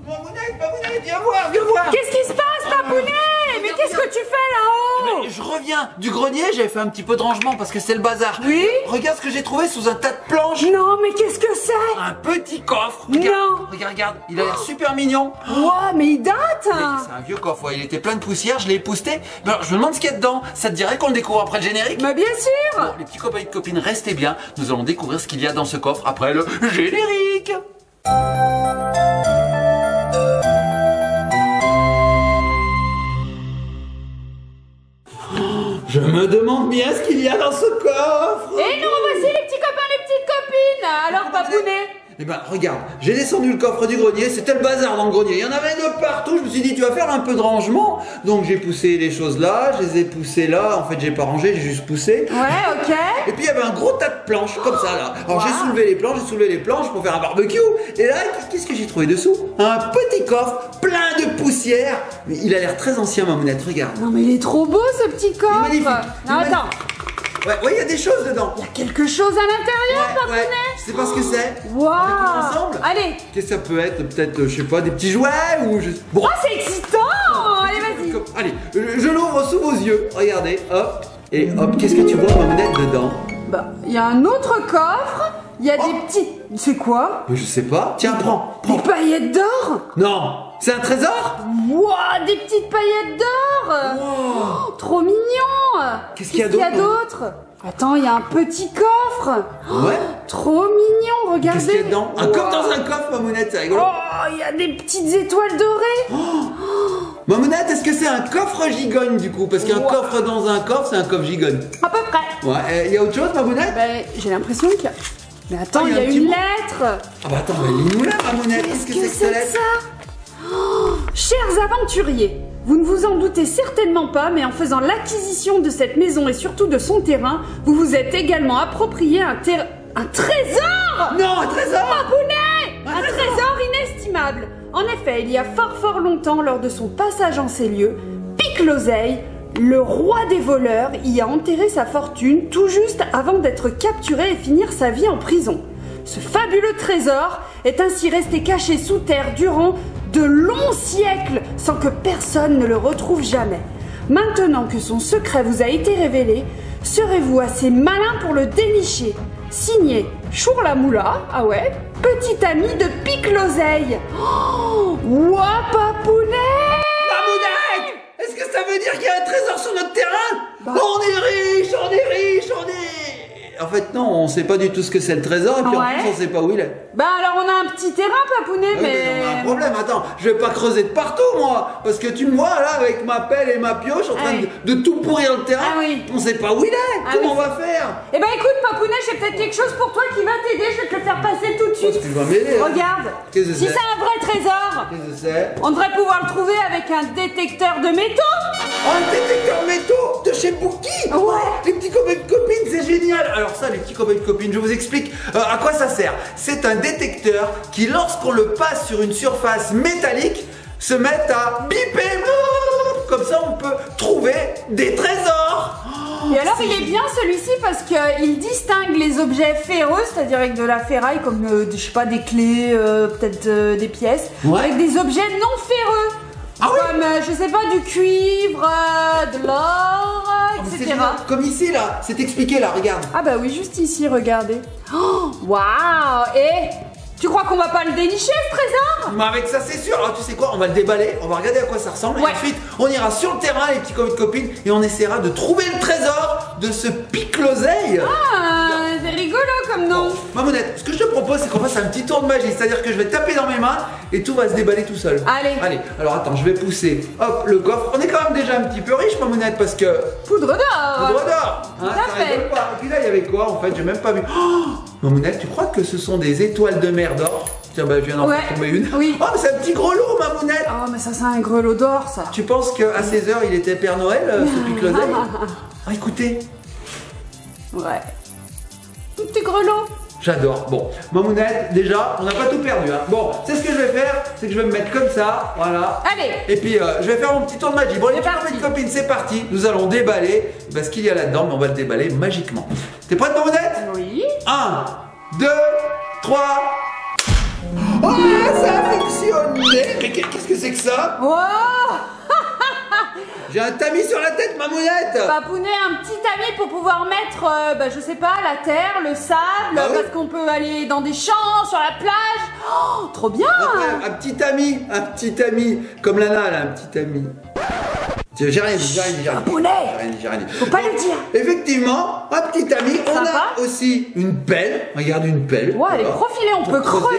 Mamounette, viens voir, viens voir. Qu'est-ce qui se passe, Papounet? Mais qu'est-ce que tu fais là-haut? Je reviens du grenier, j'avais fait un petit peu de rangement parce que c'est le bazar. Oui. Regarde ce que j'ai trouvé sous un tas de planches. Non, mais qu'est-ce que c'est? Un petit coffre. Non. Regarde, il a l'air super mignon. Ouah, mais il date. C'est un vieux coffre, ouais, il était plein de poussière, je l'ai épousseté. Mais alors, je me demande ce qu'il y a dedans. Ça te dirait qu'on le découvre après le générique? Mais bien sûr. Bon, les petits copains et copines, restez bien. Nous allons découvrir ce qu'il y a dans ce coffre après le générique. Je me demande bien ce qu'il y a dans ce coffre. Et nous voici les petits copains, les petites copines. Alors, Papounet? Eh ben regarde, j'ai descendu le coffre du grenier, c'était le bazar dans le grenier, il y en avait de partout, je me suis dit tu vas faire un peu de rangement, donc j'ai poussé les choses là, je les ai poussées là, en fait j'ai pas rangé, j'ai juste poussé. Ouais, ok. Et puis il y avait un gros tas de planches comme ça là, alors j'ai soulevé les planches pour faire un barbecue, et là qu'est-ce que j'ai trouvé dessous? Un petit coffre plein de poussière, mais il a l'air très ancien Mamounette, regarde. Non, mais il est trop beau ce petit coffre. Il est magnifique. Non, attends. Ouais, il y a des choses dedans. Il y a quelque chose à l'intérieur, Papounet. Je sais pas ce que c'est. Waouh. Ensemble. Allez. Qu'est-ce que ça peut être? Peut-être, je sais pas, des petits jouets ou je... Bon. Oh, c'est excitant. Allez, vas-y. Allez, je l'ouvre sous vos yeux. Regardez, hop. Et hop, qu'est-ce que tu vois, Mamounette, dedans? Bah, il y a un autre coffre. Il y a des petites... C'est quoi? Je sais pas. Tiens, prends. Des paillettes d'or. Non. C'est un trésor? Wouah, des petites paillettes d'or. Wow. Oh, trop mignon. Qu'est-ce qu'il y a d'autre? Attends, il y a un petit coffre. Ouais. Trop mignon, regardez. Qu'est-ce qu'il y a dedans? Un coffre dans un coffre, Mamounette, c'est rigolo. Oh, il y a des petites étoiles dorées. Mamounette, est-ce que c'est un coffre gigogne du coup? Parce qu'un coffre dans un coffre, c'est un coffre gigogne. À peu près. Ouais, il y a autre chose, Mamounette? Ben, j'ai l'impression qu'il y a... Mais attends, il y a une lettre. Ah bah attends, lis-nous là, Mamounette. Qu'est-ce que c'est que ça? Chers aventuriers, vous ne vous en doutez certainement pas, mais en faisant l'acquisition de cette maison et surtout de son terrain, vous vous êtes également approprié un trésor. Non, un trésor. Papounet, un trésor inestimable. En effet, il y a fort longtemps, lors de son passage en ces lieux, Pique-l'Oseille, le roi des voleurs, y a enterré sa fortune tout juste avant d'être capturé et finir sa vie en prison. Ce fabuleux trésor est ainsi resté caché sous terre durant de longs siècles sans que personne ne le retrouve jamais. Maintenant que son secret vous a été révélé, serez-vous assez malin pour le dénicher? Signé Chour la Moula, ah ouais, petit ami de Pique-l'Oseille. Oh, ouah, Papounet! Mamounette! Est-ce que ça veut dire qu'il y a un trésor sur notre terrain? On est riche, on est riche, on est... En fait non, on sait pas du tout ce que c'est le trésor et puis en plus on sait pas où il est. Bah alors on a un petit terrain, Papounet, mais... on a un problème, attends, je vais pas creuser de partout moi, parce que tu me vois là avec ma pelle et ma pioche en train de tout pourrir le terrain. On sait pas où il est, comment on va faire? Eh ben écoute Papounet, j'ai peut-être quelque chose pour toi qui va t'aider, je vais te le faire passer tout de suite. Tu vas m'aider. Regarde, si c'est un vrai trésor, qu'est-ce que c'est? on devrait pouvoir le trouver avec un détecteur de métaux. Oh, un détecteur métaux de chez Bookie. Ouais. Les petits copains de copines, c'est génial. Alors ça, les petits copains de copines, je vous explique à quoi ça sert. C'est un détecteur qui, lorsqu'on le passe sur une surface métallique, se met à biper. Comme ça, on peut trouver des trésors. Et alors il est bien celui-ci parce qu'il distingue les objets ferreux, c'est-à-dire avec de la ferraille comme je sais pas des clés, peut-être des pièces, avec des objets non ferreux. Comme, je sais pas, du cuivre, de l'or, etc. Comme ici, là, c'est expliqué, là, regarde. Ah bah oui, juste ici, regardez. Oh, waouh! Et tu crois qu'on va pas le dénicher, ce trésor? Mais avec ça, c'est sûr. Alors, tu sais quoi, on va le déballer, on va regarder à quoi ça ressemble. Et ensuite, on ira sur le terrain, les petits copains de copines, et on essaiera de trouver le trésor de ce Pique-l'Oseille. Ah, c'est rigolo comme nom. Bon, Mamounette, ce que je te propose, c'est qu'on fasse un petit tour de magie. C'est-à-dire que je vais taper dans mes mains et tout va se déballer tout seul. Allez. Allez, alors attends, je vais pousser, hop, le coffre. On est quand même déjà un petit peu riche, Mamounette, parce que... Poudre d'or. Poudre d'or. Tout à fait. Et puis là, il y avait quoi, en fait? J'ai même pas vu. Oh, Mamounette, tu crois que ce sont des étoiles de mer d'or? Tiens, bah, je viens d'en faire tomber une. Oui. Oh, mais c'est un petit grelot, Mamounette. Oh, mais ça, c'est un grelot d'or, ça. Tu penses qu'à 16h, il était Père Noël, ce Pique-l'Oseille? Oh, écoutez. Ouais. Un petit grelot. J'adore. Bon, Mamounette, déjà, on n'a pas tout perdu. Hein. Bon, c'est ce que je vais faire, c'est que je vais me mettre comme ça, voilà. Allez. Et puis, je vais faire mon petit tour de magie. Bon, les petites copines, c'est parti. Nous allons déballer ce qu'il y a là-dedans, mais on va le déballer magiquement. T'es prête, Mamounette? Oui. 1, 2, 3. Oh, ça a fonctionné. hein. Wow. J'ai un tamis sur la tête, Mamounette. Papounet, un petit tamis pour pouvoir mettre, je sais pas, la terre, le sable, Bah oui. parce qu'on peut aller dans des champs, sur la plage. Oh, trop bien. Un petit ami, comme Lana, là, un petit ami. J'ai rien dit. Papounet, J'ai rien dit. faut pas le dire. Effectivement, un petit ami, on Sympa. a aussi une pelle. Regarde, une pelle. Ouais, elle est profilée, on peut creuser,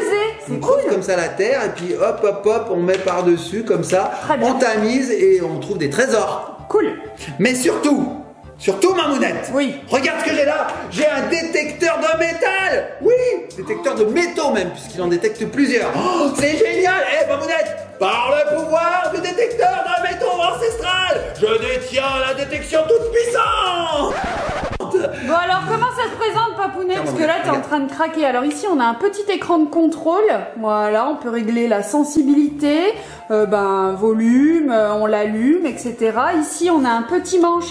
On c'est creuse cool. comme ça la terre, et puis hop, on met par-dessus, comme ça. Très bien. On tamise et on trouve des trésors. Cool. Mais surtout, Mamounette. Oui. Regarde ce que j'ai là. J'ai un détecteur de métal. Oui, détecteur de métaux même, puisqu'il en détecte plusieurs. Oh, c'est génial. Mamounette, par le pouvoir du détecteur de métaux ancestral, je détiens la détection toute puissante. Bon alors comment ça se présente Papounet? Tiens, Parce que là t'es en regarde. train de craquer. Alors ici on a un petit écran de contrôle. Voilà, on peut régler la sensibilité, volume, on l'allume, etc. Ici on a un petit manche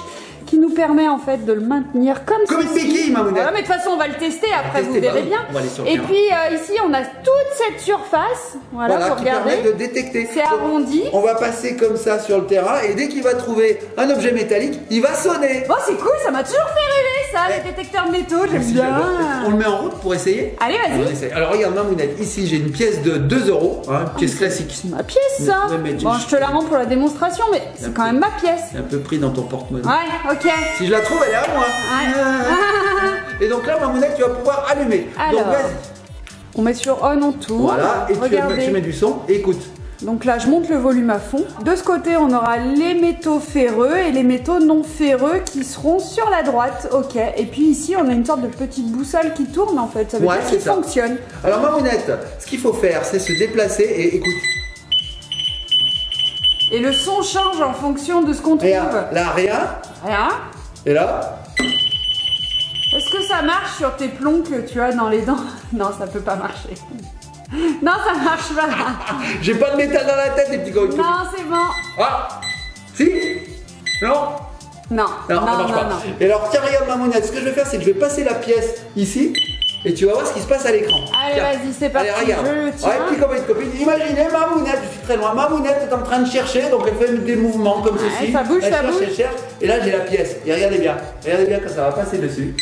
qui nous permet en fait de le maintenir comme Une béquille, Mamounette. Voilà, mais de toute façon on va le tester après, tester, vous verrez bah oui, bien. on va aller sur le Et terrain. puis ici on a toute cette surface, voilà, pour qui permet regarder. de détecter. C'est arrondi. On va passer comme ça sur le terrain et dès qu'il va trouver un objet métallique, il va sonner. Bon c'est cool, ça m'a toujours fait rêver ça, les détecteurs de métaux, j'aime Si bien. j'adore. On le met en route pour essayer. Allez, vas-y. On essaie. Alors regarde Mamounette, ici j'ai une pièce de 2 €, hein, une pièce classique. C'est ma pièce ça. Ouais, mais Bon, je te la rends pour la démonstration, mais c'est quand même ma pièce. C'est un peu pris dans ton porte-monnaie. Ouais, ok. Si je la trouve, elle est à moi. Ouais. Et donc là, Mamounette, tu vas pouvoir allumer. Donc Alors, vas-y. On met sur on, on tourne. Voilà, et regardez. tu mets du son et écoute. Donc là, je monte le volume à fond. De ce côté, on aura les métaux ferreux et les métaux non ferreux qui seront sur la droite. Ok. Et puis ici, on a une sorte de petite boussole qui tourne en fait. Ça veut Ouais, dire c'est qu'il ça. fonctionne. Alors Mamounette, ce qu'il faut faire, c'est se déplacer et écoute. Et le son change en fonction de ce qu'on trouve. Regarde, là, rien. Rien. Et là, Est-ce que ça marche sur tes plombs que tu as dans les dents? Non, ça peut pas marcher. Non, ça marche pas. j'ai pas de métal dans la tête, les petits gars. Non, c'est bon. Ah, si. Non. Non, Non, ça marche pas. Et alors, tiens, regarde Mamounette, ce que je vais faire, c'est que je vais passer la pièce ici et tu vas voir ce qui se passe à l'écran. Allez, Tiens. vas-y, c'est parti. Allez, regarde. Je le tiens. Ouais, petit copain, copine. Imaginez Mamounette, je suis très loin. Mamounette est en train de chercher, donc elle fait des mouvements comme ceci. ça bouge, elle ça cherche, bouge. Elle cherche. Et là, j'ai la pièce. Et regardez bien quand ça va passer dessus.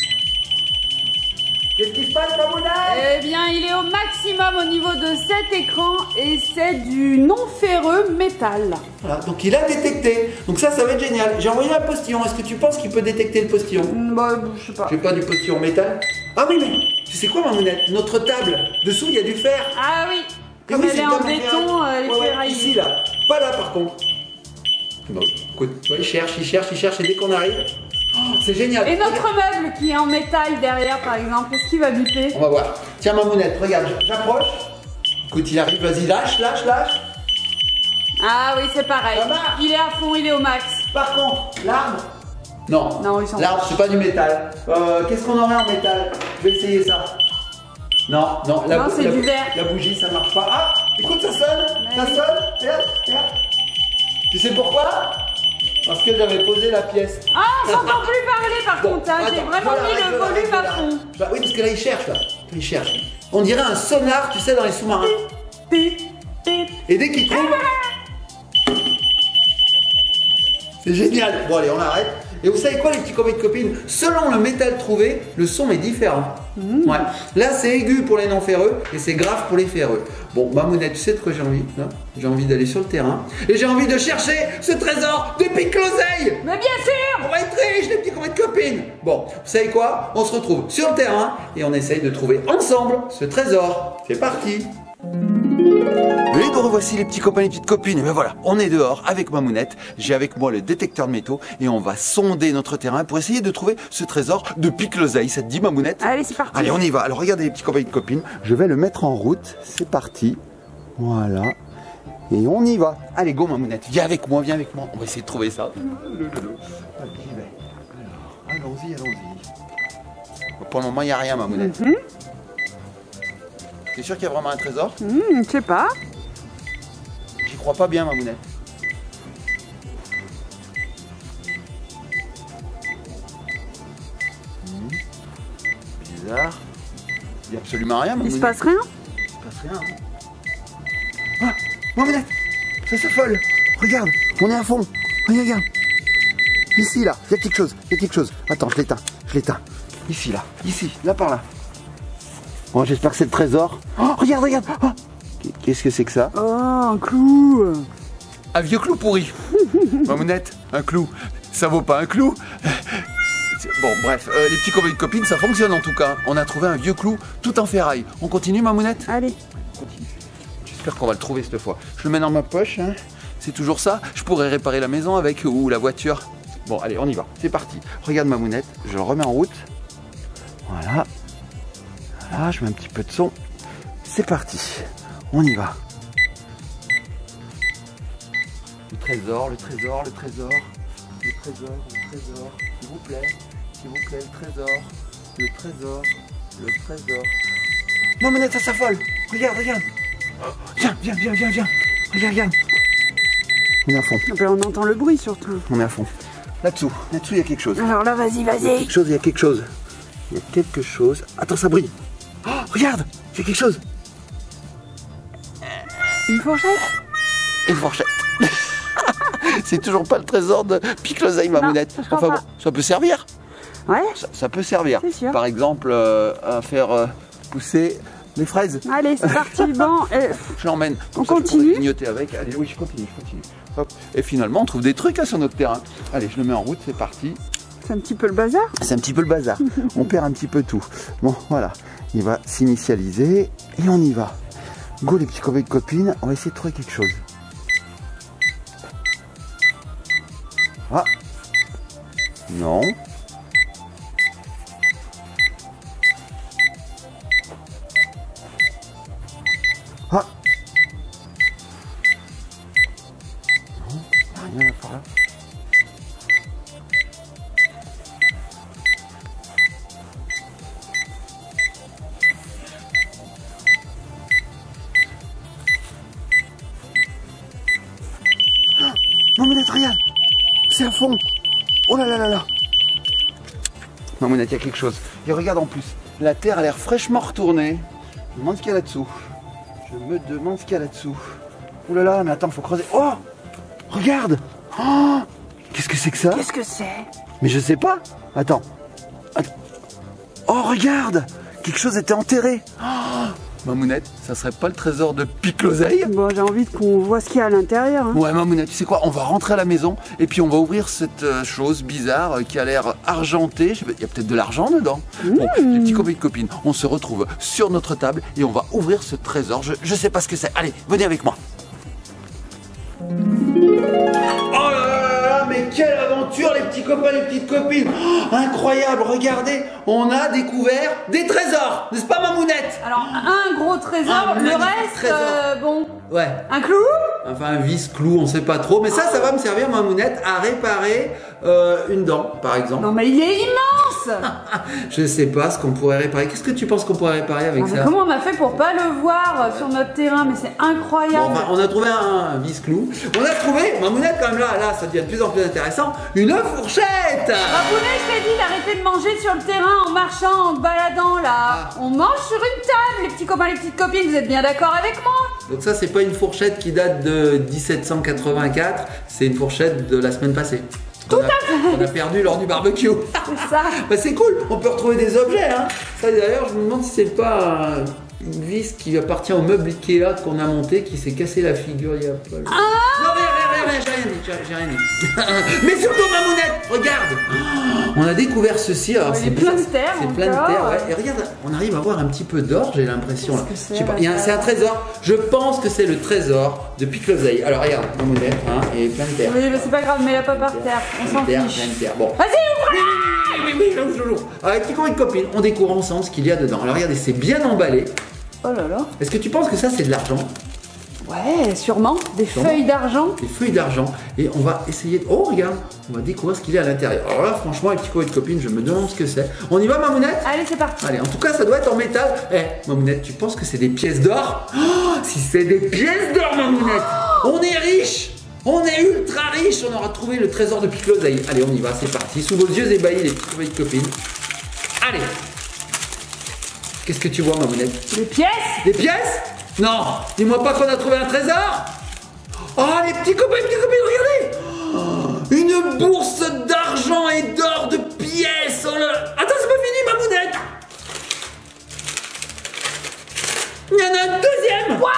Qu'est-ce qui se passe, Mamounette? Eh bien, il est au maximum au niveau de cet écran et c'est du non ferreux métal. Voilà, donc il a détecté. Donc ça va être génial. J'ai envoyé un postillon. Est-ce que tu penses qu'il peut détecter le postillon? Bah, je sais pas. J'ai pas du postillon métal. Ah oui, mais tu sais quoi, Mamounette? Notre table, dessous, il y a du fer. Ah oui, Et comme oui, elle c'est est en comme le béton, fer. elle est Ouais, ouais, ferraillée. ici, là. Pas là, par contre. Bon, écoute, ouais, il cherche. Et dès qu'on arrive, oh, c'est génial. Et notre meuble qui est en métal derrière, par exemple, est-ce qu'il va biper? On va voir. Tiens, Mamounette, regarde, j'approche. Écoute, il arrive, vas-y, lâche. Ah oui, c'est pareil. Ça marche. Il est à fond, il est au max. Par contre, l'arbre. Non. Non, il s'en L'arbre, c'est pas du métal. Qu'est-ce qu'on aurait en métal? Je vais essayer ça. Non, Non, c'est du verre. La bougie, ça marche pas. Ah, écoute, ça sonne. Mais Ça oui. sonne. Regarde. Tu sais pourquoi? Parce que j'avais posé la pièce. Ah, on s'entend plus parler par Bon, contre, hein. J'ai attends, vraiment je mis le l'arrête, volume je à l'arrête. fond. Bah oui, parce que là, il cherche, là. Il cherche. On dirait un sonar, tu sais, dans les sous-marins. Pip, pip. Et dès qu'il trouve... C'est génial. Bon, allez, on arrête. Et vous savez quoi, les petits copains et copines? Selon le métal trouvé, le son est différent. Ouais. Là, c'est aigu pour les non ferreux et c'est grave pour les ferreux. Bon, Mamounette, tu sais de quoi j'ai envie? J'ai envie d'aller sur le terrain et j'ai envie de chercher ce trésor de pique-l'oseille. Mais bien sûr. On va être riches, les petits copains et copines. Bon, vous savez quoi? On se retrouve sur le terrain et on essaye de trouver ensemble ce trésor. C'est parti. Et nous revoici les petits copains et les petites copines. Et ben voilà, on est dehors avec Mamounette. J'ai avec moi le détecteur de métaux et on va sonder notre terrain pour essayer de trouver ce trésor de pique-l'oseille. Ça te dit, Mamounette? Allez, c'est parti. Allez, on y va. Alors regardez les petits copains et les copines. Je vais le mettre en route. C'est parti. Voilà. Et on y va. Allez, go Mamounette. Viens avec moi. On va essayer de trouver ça. Allez, j'y vais. Alors, allons-y. Pour le moment, il n'y a rien, Mamounette. T'es sûr qu'il y a vraiment un trésor? Je sais pas. J'y crois pas bien, Mamounette. Bizarre. Il n'y a absolument rien, Il Mamounette. se passe rien? Il se passe rien. Ah, Mamounette! ça s'affole. Regarde, on est à fond. Regarde. Ici, là, il y a quelque chose, Attends, je l'éteins. Ici, là par là. Bon, j'espère que c'est le trésor. Oh, regarde. Oh, qu'est-ce que c'est que ça? Oh, un clou. Un vieux clou pourri. Mamounette, un clou, ça vaut pas un clou. Bon, bref, les petits copains et copines, ça fonctionne en tout cas. On a trouvé un vieux clou tout en ferraille. On continue, Mamounette? Allez. Continue. J'espère qu'on va le trouver cette fois. Je le mets dans ma poche, hein. C'est toujours ça. Je pourrais réparer la maison avec ou la voiture. Bon, allez, on y va. C'est parti. Regarde Mamounette, je le remets en route. Voilà. Voilà, je mets un petit peu de son. C'est parti. On y va. Le trésor. S'il vous plaît, le trésor. Mamounette, ça s'affole. Regarde. Viens. Regarde. On est à fond. On entend le bruit surtout. On est à fond. Là-dessous, il y a quelque chose. Alors là, vas-y. Il y a quelque chose. Attends, ça brille. Oh, regarde, il y a quelque chose. Une fourchette. Une fourchette. C'est toujours pas le trésor de Pique-l'oseille, Mamounette. Non, enfin bon, ça peut servir. Ouais. Ça peut servir. C'est sûr. Par exemple, à faire pousser les fraises. Allez, c'est parti. Bon, Je l'emmène. On continue. Grignoter avec. Allez, oui, je continue. Hop. Et finalement, on trouve des trucs sur notre terrain. Allez, je le mets en route, c'est parti. c'est un petit peu le bazar. C'est un petit peu le bazar. On perd un petit peu tout. Bon, voilà. Il va s'initialiser et on y va. Go les petits copains et copines, on va essayer de trouver quelque chose. Ah. Non. Ah. Non, rien là par là. Mamounette, regarde, c'est à fond. Oh là là là là. Mamounette, il y a quelque chose. Et regarde en plus, la terre a l'air fraîchement retournée. Je me demande ce qu'il y a là-dessous. Oh là là, mais attends, faut creuser. Oh, regarde. Oh, qu'est-ce que c'est que ça? Qu'est-ce que c'est? Mais je sais pas. Attends. Oh, regarde, quelque chose était enterré. Oh, Mamounette, ça serait pas le trésor de Pique-l'oseille? Bon, j'ai envie qu'on voit ce qu'il y a à l'intérieur. Hein. Ouais, Mamounette, tu sais quoi? On va rentrer à la maison et puis on va ouvrir cette chose bizarre qui a l'air argentée. Il y a peut-être de l'argent dedans. Bon, les petits copains et copines, on se retrouve sur notre table et on va ouvrir ce trésor. Je sais pas ce que c'est. Allez, venez avec moi. Oh là là, mais quelle aventure les petits copains, les petites copines. Oh, incroyable, regardez, on a découvert des trésors, n'est-ce pas Mamounette? Alors, un gros trésor, Un le magnifique reste, trésor. bon, Ouais. un clou. Enfin un vis-clou, on sait pas trop, mais ça va me servir Mamounette à réparer une dent par exemple. Non mais il est immense. Je sais pas ce qu'on pourrait réparer. Qu'est-ce que tu penses qu'on pourrait réparer avec Non, mais ça? comment on a fait pour pas le voir sur notre terrain? Mais c'est Bon, incroyable. enfin, on a trouvé un vis-clou. On a trouvé, Mamounette quand même là, ça devient de plus en plus intéressant, une fourchette. Babounet, je t'ai dit d'arrêter de manger sur le terrain en marchant, en te baladant là. On mange sur une table, les petits copains, les petites copines, vous êtes bien d'accord avec moi? Donc ça c'est pas une fourchette qui date de 1784, c'est une fourchette de la semaine passée. Tout à fait. On a perdu lors du barbecue. C'est ça. Bah c'est cool, on peut retrouver des objets hein. Ça d'ailleurs je me demande si c'est pas une vis qui appartient au meuble Ikea qu'on a monté qui s'est cassé la figure il y a pas longtemps. Non rien, j'ai rien dit. Mais surtout Mamounette, regarde. On a découvert ceci. Alors, Il est plein de terre. c'est plein de terre, ouais. Et regarde, on arrive à voir un petit peu d'or, j'ai l'impression. Là. Qu'est-ce que Je sais pas, c'est, c'est un trésor. Je pense que c'est le trésor de Pique-l'oseille. Alors regarde, Mamounette, hein, et plein de terre. Oui, mais c'est pas grave, mets-la pas par terre, on s'en Plein fiche. de terre. Bon. Vas-y, ouvre-la. Oui, j'ouvre. Avec petit copain et copine, on découvre ensemble ce qu'il y a dedans. Alors regardez, c'est bien emballé. Oh là là. Est-ce que tu penses que ça c'est de l'argent? Ouais, sûrement. Des Sûrement. feuilles d'argent. Des feuilles d'argent. Et on va essayer de... Oh regarde, on va découvrir ce qu'il y a à l'intérieur. Alors là franchement, avec petit copain et copine, je me demande ce que c'est. On y va Mamounette? Allez, c'est parti. Allez, en tout cas ça doit être en métal. Eh, Mamounette, tu penses que c'est des pièces d'or? Oh, si c'est des pièces d'or Mamounette, on est riche. On est ultra riche, on aura trouvé le trésor de Pique-l'oseille. Allez, on y va, c'est parti. Sous vos yeux ébahis, les petits copains et copines. Allez. Qu'est-ce que tu vois, Mamounette? Les pièces. Des pièces? Non. Dis-moi pas qu'on a trouvé un trésor. Ah, les petits copains, regardez. Oh, une bourse d'argent et d'or de pièces. Oh là là. Attends, c'est pas fini, Mamounette. Il y en a un deuxième. Waouh,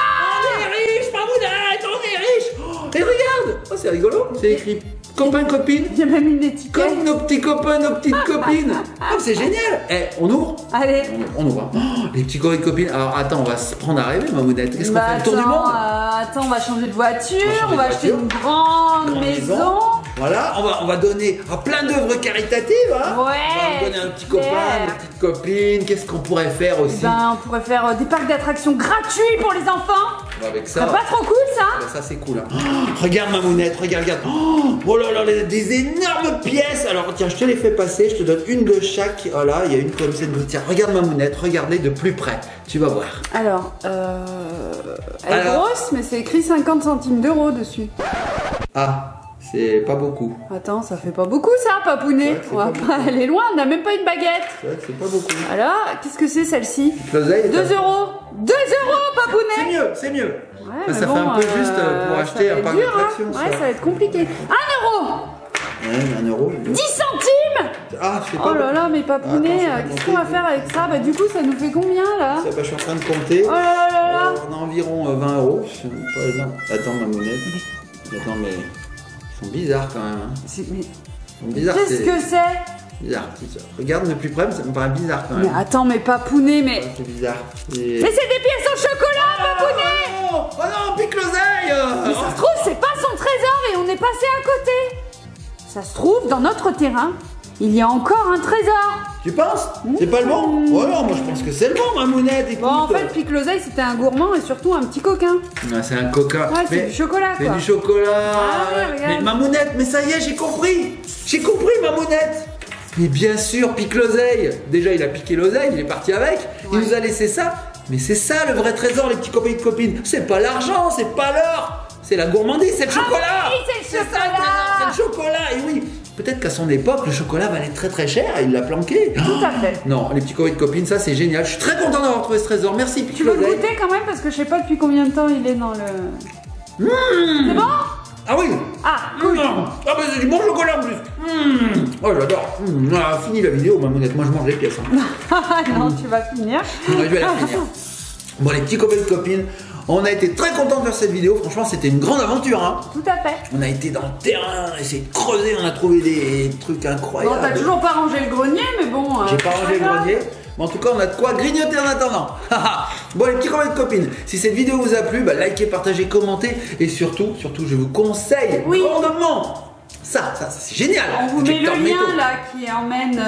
on est riche, Mamounette, on est riche. Oh, et regarde. Oh, c'est rigolo. C'est écrit copain, copine. Il y a même une étiquette. Comme nos petits copains, nos petites copines. Oh, c'est génial. Eh, on ouvre. Allez. On ouvre. Oh, les petits copains et copines. Alors attends, on va se prendre à rêver, Mamounette. Qu'est-ce qu'on fait, le tour du monde? Attends, on va changer de voiture, on va acheter une grande maison. Voilà, on va donner plein d'œuvres caritatives. Hein. Ouais. On va donner un petit copain, une petite copine. Qu'est-ce qu'on pourrait faire aussi? On pourrait faire des parcs d'attractions gratuits pour les enfants. Avec ça. C'est pas trop cool ça? Ça c'est cool. Hein. Oh, regarde Mamounette, regarde. Oh là là, des énormes pièces. Alors tiens, je te les fais passer, je te donne une de chaque. Voilà, il y a une comme ça. Tiens, regarde Mamounette, regarde-les de plus près. Tu vas voir. Alors, elle est grosse, mais c'est écrit 50 centimes d'euros dessus. Ah. C'est pas beaucoup. Attends, ça fait pas beaucoup ça, papounet. On va pas aller loin, on n'a même pas une baguette. C'est vrai que c'est pas beaucoup. Alors, qu'est-ce que c'est celle-ci? 2 euros. 2 euros, papounet. C'est mieux. Ouais, ça fait un peu juste pour acheter un parc d'attractions. Ouais, ça va être compliqué. 1 euro. Ouais, 1 euro. 10 centimes. Ah, je sais pas. Oh là là, mais papounet, qu'est-ce qu'on va faire avec ça? Bah du coup, ça nous fait combien là? Je suis en train de compter. Oh là là là. On a environ 20 euros. Attends, Mamounette. Attends, mais... Ils sont bizarres quand même. Hein. Qu'est-ce que c'est? Bizarre. Regarde de plus près, ça me paraît bizarre quand même. Mais attends, mais papounet, mais... C'est bizarre. Mais c'est des pièces au chocolat, papounet. Oh non, pique l'oseille. Mais ça se trouve, c'est pas son trésor et on est passé à côté. Ça se trouve, dans notre terrain, il y a encore un trésor. Tu penses? C'est pas le bon? Oh non, moi je pense que c'est le bon, Mamounette. Écoute. Bon, en fait, pique l'oseille, c'était un gourmand et surtout un petit coquin. C'est un coquin. Ouais, c'est du chocolat, quoi. C'est du chocolat. Ah, mais Mamounette, mais ça y est, j'ai compris. J'ai compris, Mamounette. Mais bien sûr, pique l'oseille. Déjà, il a piqué l'oseille, il est parti avec. Ouais. Il nous a laissé ça. Mais c'est ça le vrai trésor, les petits copains et copines. C'est pas l'argent, c'est pas l'or. C'est la gourmandise, c'est le chocolat. Oui, c'est le chocolat. C'est le chocolat, et oui. Peut-être qu'à son époque, le chocolat valait très très cher et il l'a planqué. Tout à fait. Non, les petits copains et copines, ça c'est génial. Je suis très content d'avoir trouvé ce trésor. Merci, pique l'oseille. Tu veux le goûter quand même parce que je sais pas depuis combien de temps il est dans le... C'est bon? Ah oui. Ah, cool. Ah bah c'est du bon chocolat en plus. Oh j'adore. Fini la vidéo, Mamounette, moi je mange les pièces. Ah non, tu vas finir. Je vais la finir. Bon les petits copains et copines, on a été très contents de faire cette vidéo. Franchement, c'était une grande aventure. Hein. Tout à fait. On a été dans le terrain, essayé de creuser, on a trouvé des trucs incroyables. Bon, t'as toujours pas rangé le grenier, mais bon... J'ai pas rangé le grenier. Mais en tout cas, on a de quoi grignoter en attendant. Bon, les petits copains et copines, si cette vidéo vous a plu, likez, partagez, commentez. Et surtout, je vous conseille grandement. Ça c'est génial. On vous met le lien là qui emmène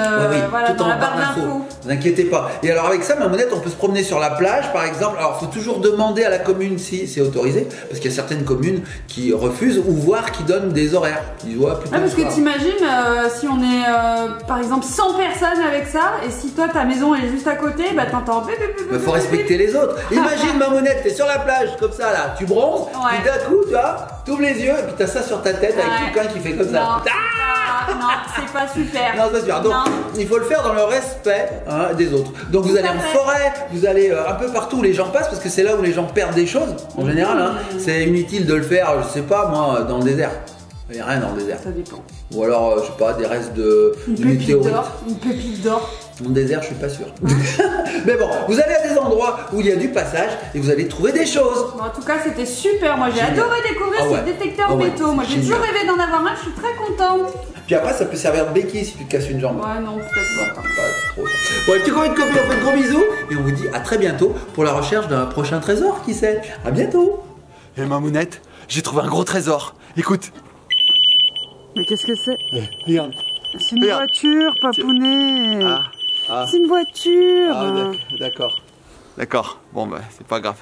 voilà, dans la barre d'infos. Ne vous inquiétez pas. Et alors avec ça, Mamounette, on peut se promener sur la plage par exemple. Alors il faut toujours demander à la commune si c'est autorisé. Parce qu'il y a certaines communes qui refusent ou voire qui donnent des horaires. Ils voient plutôt parce que t'imagines si on est par exemple 100 personnes avec ça. Et si toi ta maison est juste à côté, bah t'entends... Il faut respecter les autres. Imagine Mamounette, t'es sur la plage comme ça là. Tu bronzes. Puis d'un coup, tu vois, t'ouvres les yeux et puis t'as ça sur ta tête avec quelqu'un qui fait comme ça. Non, c'est pas super. Non, c'est pas super. Donc, il faut le faire dans le respect des autres. Donc, vous allez en forêt, vous allez un peu partout où les gens passent, parce que c'est là où les gens perdent des choses, en général. Hein. C'est inutile de le faire, je sais pas, moi, dans le désert. Il n'y a rien dans le désert. Ça dépend. Ou alors, je sais pas, des restes de météorites. Une pépite d'or. Dans le désert, je suis pas sûr. Mais bon, vous allez à des endroits où il y a du passage et vous allez trouver des choses. Bon, en tout cas, c'était super. Moi, j'ai adoré découvrir ces détecteurs métaux. Moi, j'ai toujours rêvé d'en avoir un. Je suis très contente. Puis après, ça peut servir de béquille si tu te casses une jambe. Ouais, non, peut-être pas. Pas trop. Bon, les petits copains de copines, on fait de gros bisous. Et on vous dit à très bientôt pour la recherche d'un prochain trésor, qui sait. À bientôt. Et Mamounette, j'ai trouvé un gros trésor. Écoute. Mais qu'est-ce que c'est? Regarde. C'est une voiture, papounet. Ah. C'est une voiture. Ah, d'accord. D'accord. Bon, bah, c'est pas grave.